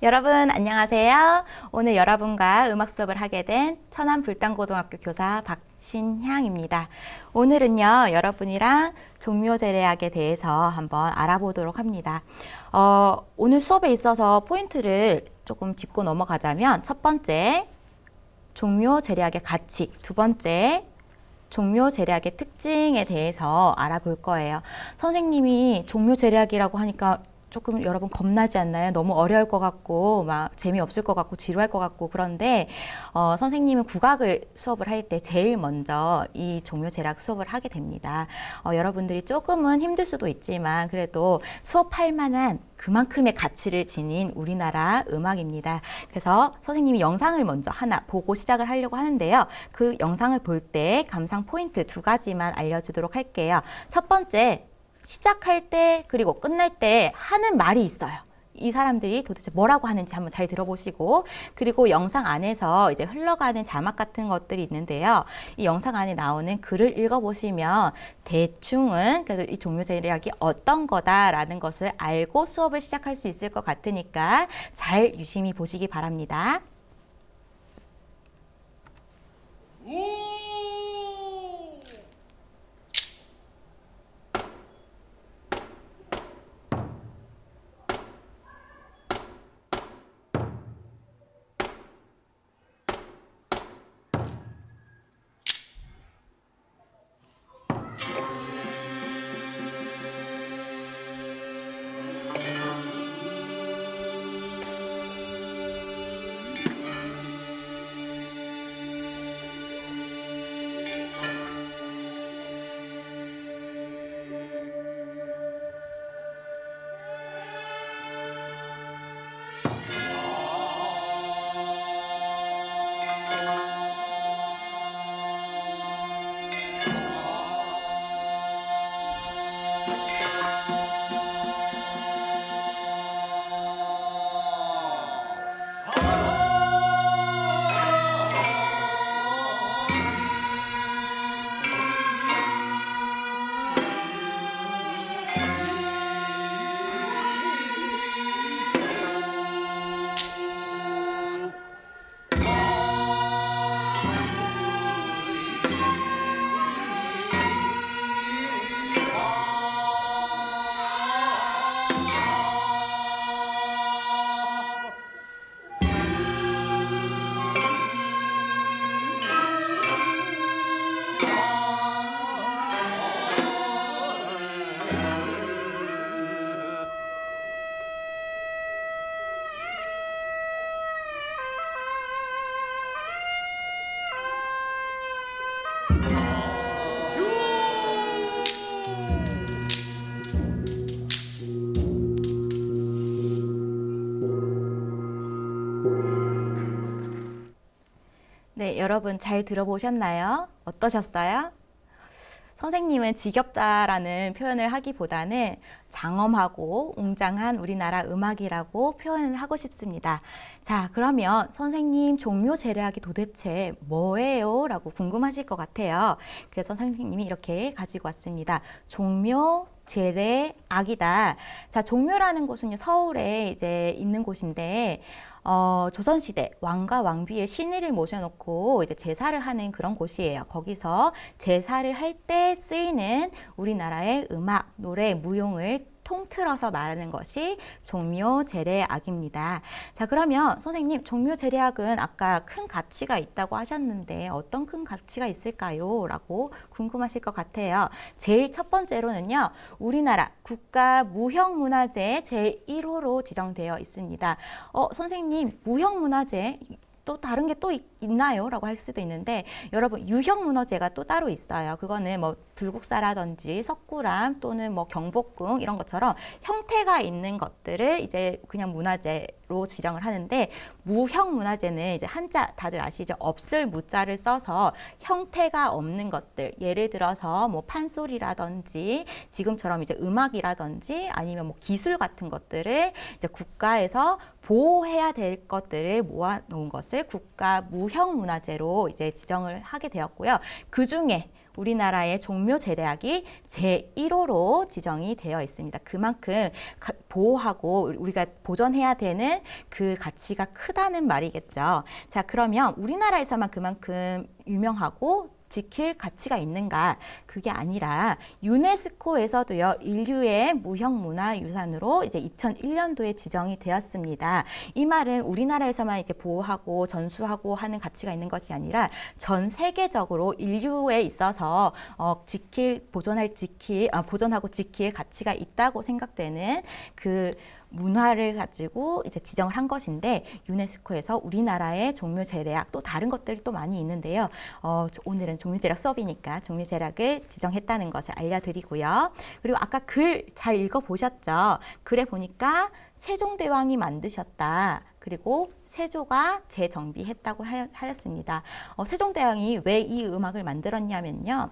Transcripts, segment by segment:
여러분 안녕하세요. 오늘 여러분과 음악 수업을 하게 된 천안불당고등학교 교사 박신향입니다. 오늘은요 여러분이랑 종묘제례학에 대해서 한번 알아보도록 합니다. 오늘 수업에 있어서 포인트를 조금 짚고 넘어가자면 첫 번째 종묘제례학의 가치, 두 번째 종묘제례학의 특징에 대해서 알아볼 거예요. 선생님이 종묘제례학이라고 하니까 조금 여러분 겁나지 않나요? 너무 어려울 것 같고 막 재미없을 것 같고 지루할 것 같고 그런데 선생님은 국악을 수업을 할 때 제일 먼저 이 종묘제례학 수업을 하게 됩니다. 여러분들이 조금은 힘들 수도 있지만 그래도 수업할 만한 그만큼의 가치를 지닌 우리나라 음악입니다. 그래서 선생님이 영상을 먼저 하나 보고 시작을 하려고 하는데요. 그 영상을 볼 때 감상 포인트 두 가지만 알려주도록 할게요. 첫 번째, 시작할 때 그리고 끝날 때 하는 말이 있어요. 이 사람들이 도대체 뭐라고 하는지 한번 잘 들어보시고, 그리고 영상 안에서 이제 흘러가는 자막 같은 것들이 있는데요. 이 영상 안에 나오는 글을 읽어보시면 대충은 그래도 이 종묘제례학이 어떤 거다라는 것을 알고 수업을 시작할 수 있을 것 같으니까 잘 유심히 보시기 바랍니다. 네, 여러분 잘 들어보셨나요? 어떠셨어요? 선생님은 지겹다라는 표현을 하기보다는 장엄하고 웅장한 우리나라 음악이라고 표현을 하고 싶습니다. 자, 그러면 선생님 종묘제례학이 도대체 뭐예요? 라고 궁금하실 것 같아요. 그래서 선생님이 이렇게 가지고 왔습니다. 종묘제례학이다. 자, 종묘라는 곳은요, 서울에 이제 있는 곳인데, 조선시대 왕과 왕비의 신의를 모셔놓고 이제 제사를 하는 그런 곳이에요. 거기서 제사를 할 때 쓰이는 우리나라의 음악, 노래, 무용을 통틀어서 말하는 것이 종묘제례악입니다. 자, 그러면 선생님, 종묘제례악은 아까 큰 가치가 있다고 하셨는데 어떤 큰 가치가 있을까요? 라고 궁금하실 것 같아요. 제일 첫 번째로는요, 우리나라 국가무형문화재 제1호로 지정되어 있습니다. 선생님, 무형문화재 또 다른 게 또 있나요? 라고 할 수도 있는데, 여러분 유형문화재가 또 따로 있어요. 그거는 뭐 불국사라든지 석굴암 또는 뭐 경복궁 이런 것처럼 형태가 있는 것들을 이제 그냥 문화재로 지정을 하는데, 무형문화재는 이제 한자 다들 아시죠? 없을 무자를 써서 형태가 없는 것들, 예를 들어서 뭐 판소리라든지 지금처럼 이제 음악이라든지 아니면 뭐 기술 같은 것들을 이제 국가에서 보호해야 될 것들을 모아놓은 것을 국가 무형문화재로 이제 지정을 하게 되었고요. 그 중에 우리나라의 종묘제례악이 제1호로 지정이 되어 있습니다. 그만큼 보호하고 우리가 보존해야 되는 그 가치가 크다는 말이겠죠. 자, 그러면 우리나라에서만 그만큼 유명하고 지킬 가치가 있는가? 그게 아니라 유네스코에서도요, 인류의 무형문화유산으로 이제 2001년도에 지정이 되었습니다. 이 말은 우리나라에서만 이제 보호하고 전수하고 하는 가치가 있는 것이 아니라 전 세계적으로 인류에 있어서 보존하고 지킬 가치가 있다고 생각되는 그 문화를 가지고 이제 지정을 한 것인데, 유네스코에서 우리나라의 종묘제례악 또 다른 것들이 또 많이 있는데요. 오늘은 종묘제례악 수업이니까 종묘제례악을 지정했다는 것을 알려드리고요. 그리고 아까 글 잘 읽어보셨죠? 글에 보니까 세종대왕이 만드셨다. 그리고 세조가 재정비했다고 하였습니다. 세종대왕이 왜 이 음악을 만들었냐면요.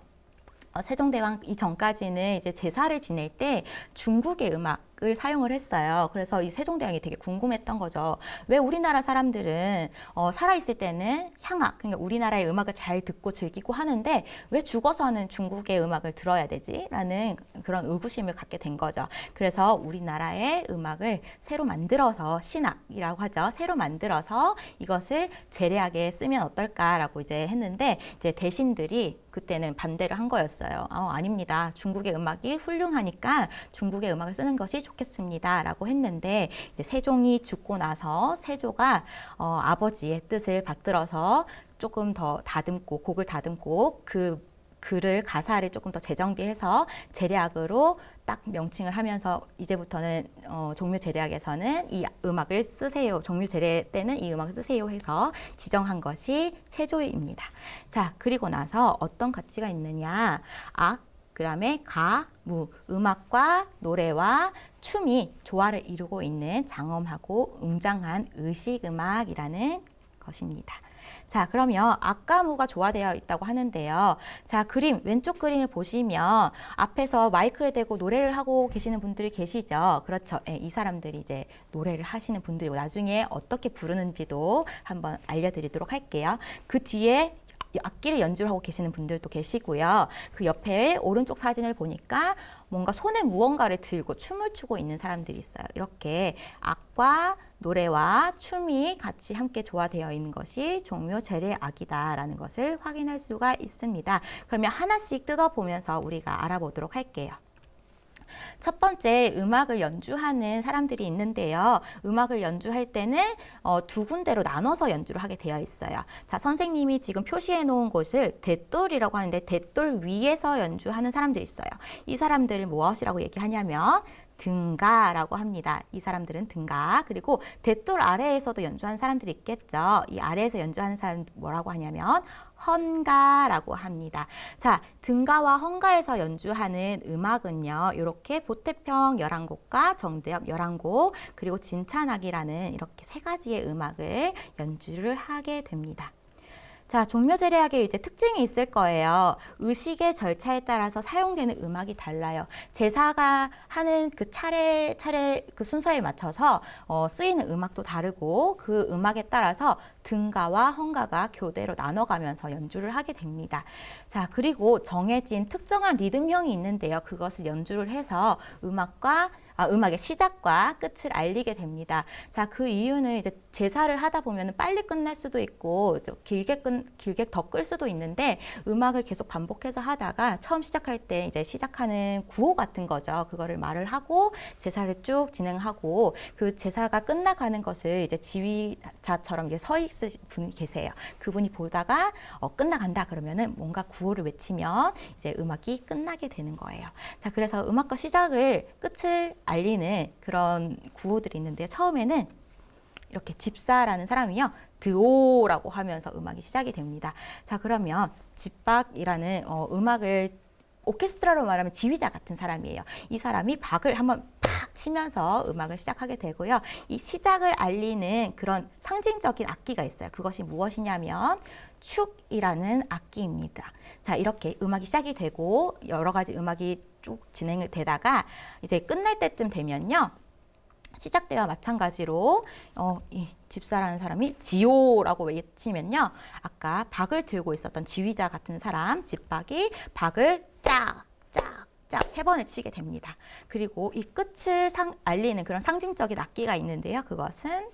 세종대왕 이전까지는 이제 제사를 지낼 때 중국의 음악을 사용을 했어요. 그래서 이 세종대왕이 되게 궁금했던 거죠. 왜 우리나라 사람들은 살아있을 때는 향악, 그러니까 우리나라의 음악을 잘 듣고 즐기고 하는데 왜 죽어서는 중국의 음악을 들어야 되지? 라는 그런 의구심을 갖게 된 거죠. 그래서 우리나라의 음악을 새로 만들어서, 신악이라고 하죠. 새로 만들어서 이것을 제례악에 쓰면 어떨까라고 이제 했는데, 이제 대신들이 그때는 반대를 한 거였어요. 아닙니다. 중국의 음악이 훌륭하니까 중국의 음악을 쓰는 것이 좋겠습니다. 라고 했는데, 이제 세종이 죽고 나서 세조가 아버지의 뜻을 받들어서 조금 더 다듬고, 곡을 다듬고, 그 글을, 가사를 조금 더 재정비해서 제례악으로 딱 명칭을 하면서 이제부터는 종묘제례악에서는 이 음악을 쓰세요. 종묘제례 때는 이 음악을 쓰세요 해서 지정한 것이 세조입니다. 자, 그리고 나서 어떤 가치가 있느냐. 악, 그 다음에 가, 무, 음악과 노래와 춤이 조화를 이루고 있는 장엄하고 웅장한 의식음악이라는 것입니다. 자, 그러면 악가무가 조화되어 있다고 하는데요. 자, 왼쪽 그림을 보시면 앞에서 마이크에 대고 노래를 하고 계시는 분들이 계시죠. 그렇죠. 네, 이 사람들이 이제 노래를 하시는 분들이고, 나중에 어떻게 부르는지도 한번 알려드리도록 할게요. 그 뒤에 악기를 연주를 하고 계시는 분들도 계시고요. 그 옆에 오른쪽 사진을 보니까 뭔가 손에 무언가를 들고 춤을 추고 있는 사람들이 있어요. 이렇게 악과 노래와 춤이 같이 함께 조화되어 있는 것이 종묘제례악이다라는 것을 확인할 수가 있습니다. 그러면 하나씩 뜯어보면서 우리가 알아보도록 할게요. 첫 번째, 음악을 연주하는 사람들이 있는데요. 음악을 연주할 때는 두 군데로 나눠서 연주를 하게 되어 있어요. 자, 선생님이 지금 표시해 놓은 곳을 대돌이라고 하는데, 대돌 위에서 연주하는 사람들이 있어요. 이 사람들을 무엇이라고 얘기하냐면 등가라고 합니다. 이 사람들은 등가. 그리고 대돌 아래에서도 연주하는 사람들이 있겠죠. 이 아래에서 연주하는 사람 뭐라고 하냐면 헌가라고 합니다. 자, 등가와 헌가에서 연주하는 음악은요, 이렇게 보태평 11곡과 정대협 11곡, 그리고 진찬악이라는 이렇게 세 가지의 음악을 연주를 하게 됩니다. 자, 종묘제례악에 이제 특징이 있을 거예요. 의식의 절차에 따라서 사용되는 음악이 달라요. 제사가 하는 그 차례 그 순서에 맞춰서 쓰이는 음악도 다르고, 그 음악에 따라서 등가와 헌가가 교대로 나눠가면서 연주를 하게 됩니다. 자, 그리고 정해진 특정한 리듬형이 있는데요. 그것을 연주를 해서 음악의 시작과 끝을 알리게 됩니다. 자, 그 이유는 이제 제사를 하다 보면 빨리 끝날 수도 있고 길게 더 끌 수도 있는데, 음악을 계속 반복해서 하다가 처음 시작할 때 이제 시작하는 구호 같은 거죠. 그거를 말을 하고 제사를 쭉 진행하고, 그 제사가 끝나가는 것을 이제 지휘자처럼 이제 서 있으신 분이 계세요. 그분이 보다가 끝나간다 그러면은 뭔가 구호를 외치면 이제 음악이 끝나게 되는 거예요. 자, 그래서 음악과 끝을 알리는 그런 구호들이 있는데, 처음에는 이렇게 집사라는 사람이요, 드오라고 하면서 음악이 시작이 됩니다. 자, 그러면 집박이라는 음악을 오케스트라로 말하면 지휘자 같은 사람이에요. 이 사람이 박을 한번 팍 치면서 음악을 시작하게 되고요. 이 시작을 알리는 그런 상징적인 악기가 있어요. 그것이 무엇이냐면 축이라는 악기입니다. 자, 이렇게 음악이 시작이 되고 여러 가지 음악이 쭉 진행이 되다가 이제 끝날 때쯤 되면요, 시작대와 마찬가지로 이 집사라는 사람이 지호라고 외치면요. 아까 박을 들고 있었던 지휘자 같은 사람, 집박이 박을 짝짝짝 3번을 치게 됩니다. 그리고 이 끝을 알리는 그런 상징적인 악기가 있는데요. 그것은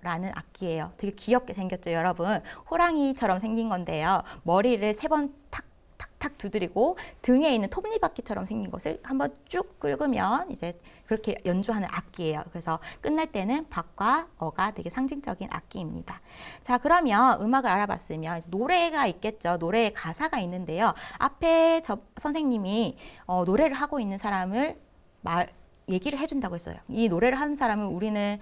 라는 악기예요. 되게 귀엽게 생겼죠, 여러분. 호랑이처럼 생긴 건데요. 머리를 3번 탁탁탁 두드리고 등에 있는 톱니바퀴처럼 생긴 것을 한번 쭉 긁으면 이제 그렇게 연주하는 악기예요. 그래서 끝날 때는 박과 어가 되게 상징적인 악기입니다. 자, 그러면 음악을 알아봤으면 이제 노래가 있겠죠. 노래에 가사가 있는데요. 앞에 선생님이 노래를 하고 있는 사람을 얘기를 해준다고 했어요. 이 노래를 하는 사람은 우리는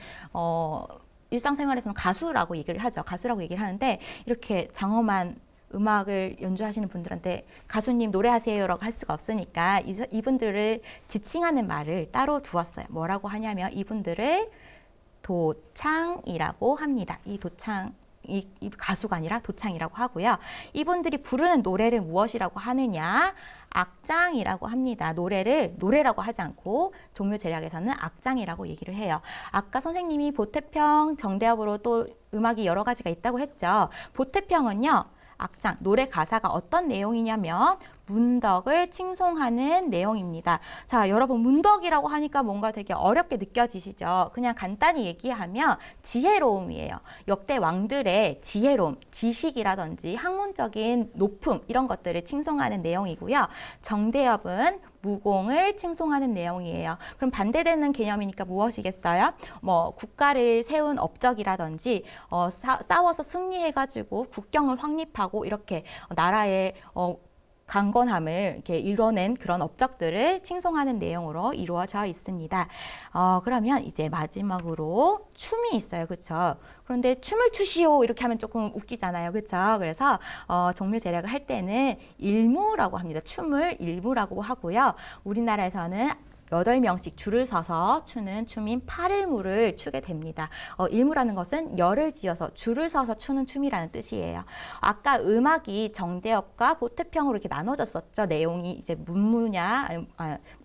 일상생활에서는 가수라고 얘기를 하죠. 가수라고 얘기를 하는데 이렇게 장엄한 음악을 연주하시는 분들한테 가수님 노래하세요라고 할 수가 없으니까 이분들을 지칭하는 말을 따로 두었어요. 뭐라고 하냐면 이분들을 도창이라고 합니다. 이 가수가 아니라 도창이라고 하고요. 이분들이 부르는 노래를 무엇이라고 하느냐? 악장이라고 합니다. 노래를 노래라고 하지 않고 종묘제략에서는 악장이라고 얘기를 해요. 아까 선생님이 보태평, 정대협으로 또 음악이 여러 가지가 있다고 했죠. 보태평은요. 악장, 노래 가사가 어떤 내용이냐면 문덕을 칭송하는 내용입니다. 자, 여러분 문덕이라고 하니까 뭔가 되게 어렵게 느껴지시죠? 그냥 간단히 얘기하면 지혜로움이에요. 역대 왕들의 지혜로움, 지식이라든지 학문적인 높음 이런 것들을 칭송하는 내용이고요. 정대협은 무공을 칭송하는 내용이에요. 그럼 반대되는 개념이니까 무엇이겠어요? 뭐 국가를 세운 업적이라든지 싸워서 승리해가지고 국경을 확립하고 이렇게 나라의 강건함을 이렇게 이뤄낸 그런 업적들을 칭송하는 내용으로 이루어져 있습니다. 그러면 이제 마지막으로 춤이 있어요. 그렇죠? 그런데 춤을 추시오 이렇게 하면 조금 웃기잖아요. 그렇죠? 그래서 종묘제략을 할 때는 일무라고 합니다. 춤을 일무라고 하고요. 우리나라에서는 8명씩 줄을 서서 추는 춤인 팔일무를 추게 됩니다. 일무라는 것은 열을 지어서 줄을 서서 추는 춤이라는 뜻이에요. 아까 음악이 정대협과 보태평으로 이렇게 나눠졌었죠. 내용이 이제 문무냐,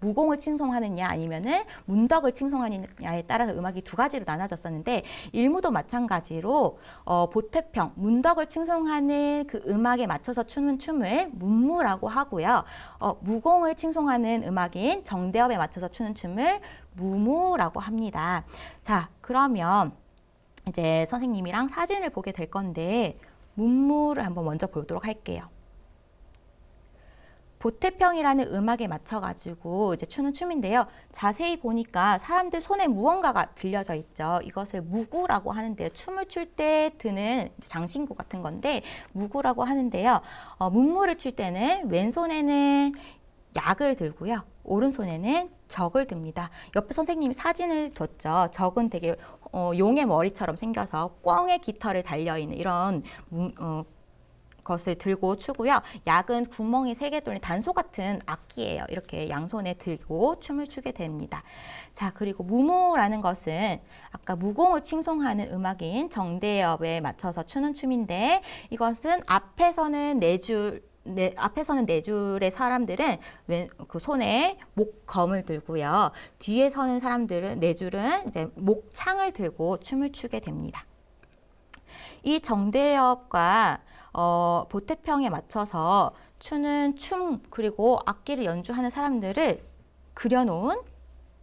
무공을 칭송하느냐 아니면은 문덕을 칭송하느냐에 따라서 음악이 2가지로 나눠졌었는데 일무도 마찬가지로 보태평, 문덕을 칭송하는 그 음악에 맞춰서 추는 춤을 문무라고 하고요. 무공을 칭송하는 음악인 정대협에 맞춰서 추는 춤을 무무라고 합니다. 자, 그러면 이제 선생님이랑 사진을 보게 될 건데 문무를 한번 먼저 보도록 할게요. 보태평이라는 음악에 맞춰가지고 이제 추는 춤인데요. 자세히 보니까 사람들 손에 무언가가 들려져 있죠. 이것을 무구라고 하는데요. 춤을 출 때 드는 장신구 같은 건데 무구라고 하는데요. 문무를 출 때는 왼손에는 약을 들고요. 오른손에는 적을 듭니다. 옆에 선생님이 사진을 뒀죠. 적은 되게 용의 머리처럼 생겨서 꿩의 깃털에 달려있는 이런 것을 들고 추고요. 약은 구멍이 3개 뚫린 단소 같은 악기예요. 이렇게 양손에 들고 춤을 추게 됩니다. 자, 그리고 무무라는 것은 아까 무공을 칭송하는 음악인 정대협에 맞춰서 추는 춤인데 이것은 앞에서는 4줄의 사람들은 그 손에 목검을 들고요. 뒤에 서는 사람들은 4줄은 이제 목창을 들고 춤을 추게 됩니다. 이 정대협과 보태평에 맞춰서 추는 춤 그리고 악기를 연주하는 사람들을 그려놓은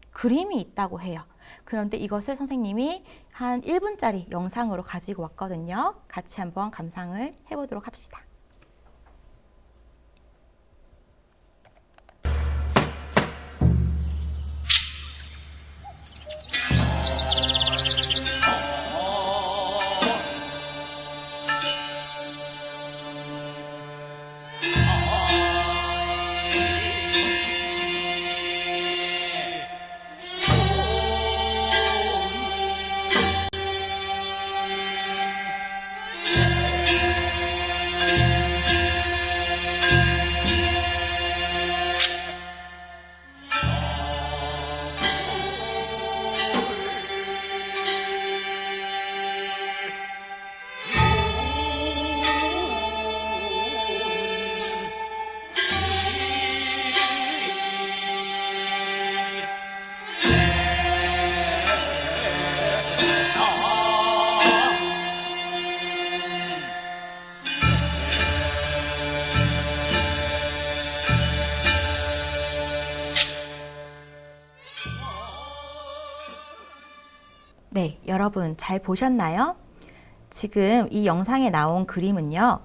그림이 있다고 해요. 그런데 이것을 선생님이 한 1분짜리 영상으로 가지고 왔거든요. 같이 한번 감상을 해보도록 합시다. 네, 여러분 잘 보셨나요? 지금 이 영상에 나온 그림은요.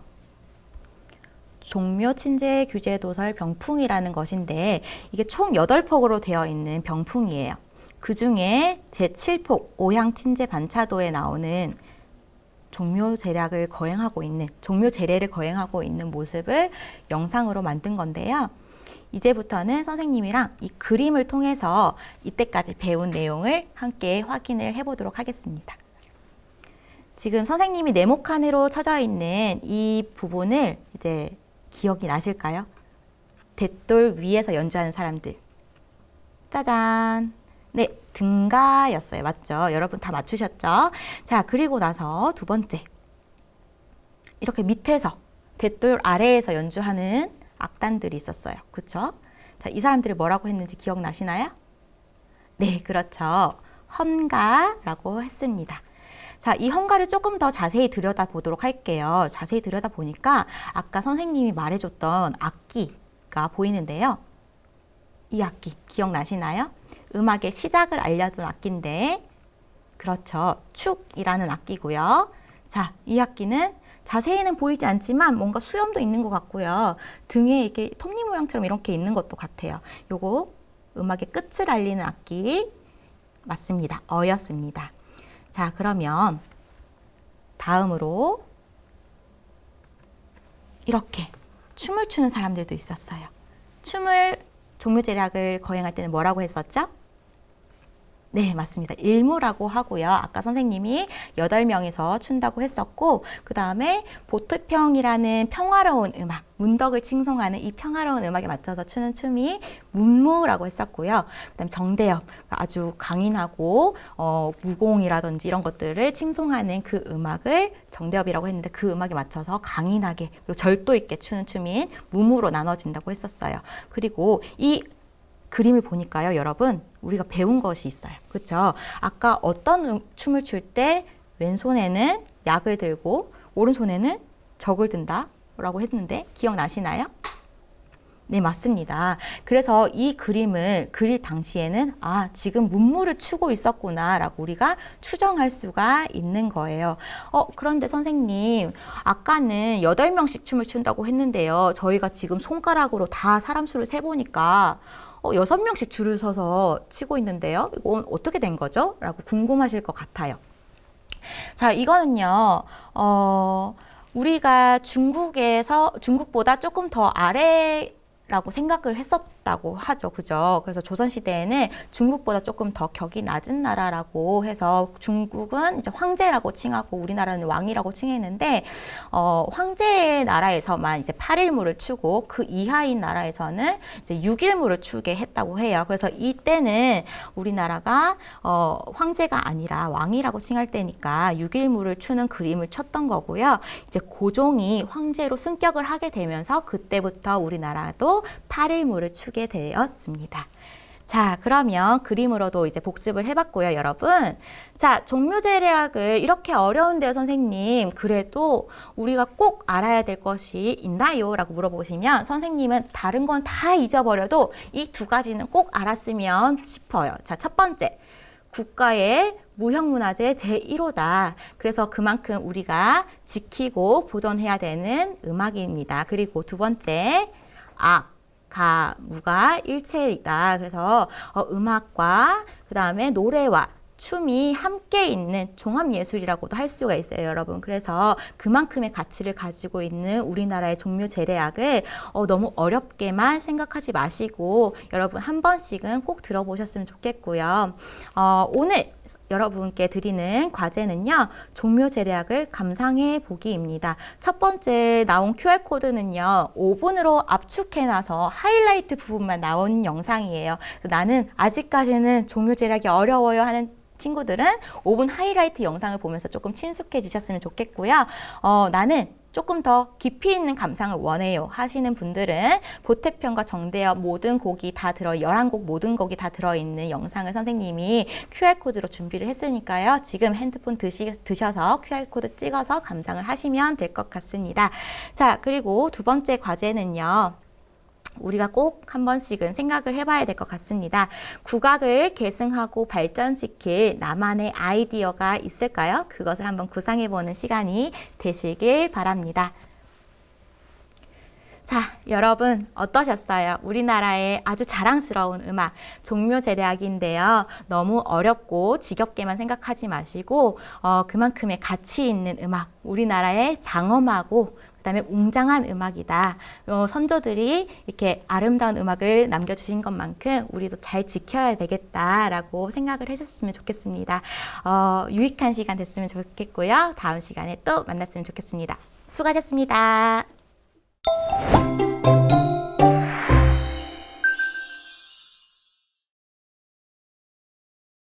종묘 친제 규제 도설 병풍이라는 것인데 이게 총 8폭으로 되어 있는 병풍이에요. 그 중에 제7폭 오향 친제 반차도에 나오는 종묘 제략을 거행하고 있는, 종묘 제례를 거행하고 있는 모습을 영상으로 만든 건데요. 이제부터는 선생님이랑 이 그림을 통해서 이때까지 배운 내용을 함께 확인을 해보도록 하겠습니다. 지금 선생님이 네모칸으로 쳐져 있는 이 부분을 이제 기억이 나실까요? 돛돌 위에서 연주하는 사람들. 짜잔! 네, 등가였어요. 맞죠? 여러분 다 맞추셨죠? 자, 그리고 나서 두 번째. 이렇게 밑에서, 돛돌 아래에서 연주하는 악단들이 있었어요. 그쵸? 자, 이 사람들이 뭐라고 했는지 기억나시나요? 네, 그렇죠. 헌가라고 했습니다. 자, 이 헌가를 조금 더 자세히 들여다보도록 할게요. 자세히 들여다보니까 아까 선생님이 말해줬던 악기가 보이는데요. 이 악기 기억나시나요? 음악의 시작을 알려준 악기인데, 그렇죠. 축이라는 악기고요. 자, 이 악기는 자세히는 보이지 않지만 뭔가 수염도 있는 것 같고요. 등에 이렇게 톱니 모양처럼 이렇게 있는 것도 같아요. 요거 음악의 끝을 알리는 악기 맞습니다. 어였습니다. 자, 그러면 다음으로 이렇게 춤을 추는 사람들도 있었어요. 춤을 종묘제략을 거행할 때는 뭐라고 했었죠? 네, 맞습니다. 일무라고 하고요. 아까 선생님이 8명이서 춘다고 했었고, 그 다음에 보트평이라는 평화로운 음악, 문덕을 칭송하는 이 평화로운 음악에 맞춰서 추는 춤이 문무라고 했었고요. 그 다음 정대엽, 아주 강인하고 무공이라든지 이런 것들을 칭송하는 그 음악을 정대엽이라고 했는데, 그 음악에 맞춰서 강인하게 그리고 절도 있게 추는 춤인 무무로 나눠진다고 했었어요. 그리고 이 그림을 보니까요, 여러분, 우리가 배운 것이 있어요. 그렇죠? 아까 어떤 춤을 출 때 왼손에는 약을 들고 오른손에는 적을 든다라고 했는데 기억나시나요? 네, 맞습니다. 그래서 이 그림을 그릴 당시에는 지금 문무를 추고 있었구나라고 우리가 추정할 수가 있는 거예요. 그런데 선생님, 아까는 8명씩 춤을 춘다고 했는데요. 저희가 지금 손가락으로 다 사람 수를 세보니까 6명씩 줄을 서서 치고 있는데요. 이건 어떻게 된 거죠? 라고 궁금하실 것 같아요. 자, 이거는요, 우리가 중국보다 조금 더 아래라고 생각을 했었다고 하죠. 그죠? 그래서 조선시대에는 중국보다 조금 더 격이 낮은 나라라고 해서 중국은 이제 황제라고 칭하고 우리나라는 왕이라고 칭했는데, 황제의 나라에서만 이제 8일무를 추고 그 이하인 나라에서는 이제 6일무를 추게 했다고 해요. 그래서 이때는 우리나라가 황제가 아니라 왕이라고 칭할 때니까 6일무를 추는 그림을 쳤던 거고요. 이제 고종이 황제로 승격을 하게 되면서 그때부터 우리나라도 8일무를 추게 되었습니다. 자, 그러면 그림으로도 이제 복습을 해봤고요, 여러분. 자, 종묘제략을 이렇게 어려운데요, 선생님. 그래도 우리가 꼭 알아야 될 것이 있나요? 라고 물어보시면 선생님은 다른 건 다 잊어버려도 이 두 가지는 꼭 알았으면 싶어요. 자, 첫 번째. 국가의 무형문화재 제1호다. 그래서 그만큼 우리가 지키고 보존해야 되는 음악입니다. 그리고 두 번째, 무가 일체이다. 그래서 음악과 그 다음에 노래와 춤이 함께 있는 종합예술이라고도 할 수가 있어요, 여러분. 그래서 그만큼의 가치를 가지고 있는 우리나라의 종묘제례악을 너무 어렵게만 생각하지 마시고 여러분 한 번씩은 꼭 들어보셨으면 좋겠고요. 오늘 여러분께 드리는 과제는요, 종묘제례악을 감상해 보기입니다. 첫 번째 나온 QR코드는요, 5분으로 압축해놔서 하이라이트 부분만 나온 영상이에요. 그래서 나는 아직까지는 종묘제례악이 어려워요 하는 친구들은 5분 하이라이트 영상을 보면서 조금 친숙해지셨으면 좋겠고요. 나는 조금 더 깊이 있는 감상을 원해요 하시는 분들은 보태평과 정대엽 모든 곡이 다 11곡 모든 곡이 다 들어있는 영상을 선생님이 QR코드로 준비를 했으니까요. 지금 핸드폰 드셔서 QR코드 찍어서 감상을 하시면 될 것 같습니다. 자, 그리고 두 번째 과제는요. 우리가 꼭 한 번씩은 생각을 해봐야 될 것 같습니다. 국악을 계승하고 발전시킬 나만의 아이디어가 있을까요? 그것을 한번 구상해보는 시간이 되시길 바랍니다. 자, 여러분 어떠셨어요? 우리나라의 아주 자랑스러운 음악, 종묘제례악인데요. 너무 어렵고 지겹게만 생각하지 마시고 그만큼의 가치 있는 음악, 우리나라의 장엄하고 그다음에 웅장한 음악이다. 선조들이 이렇게 아름다운 음악을 남겨주신 것만큼 우리도 잘 지켜야 되겠다라고 생각을 하셨으면 좋겠습니다. 유익한 시간 됐으면 좋겠고요. 다음 시간에 또 만났으면 좋겠습니다. 수고하셨습니다.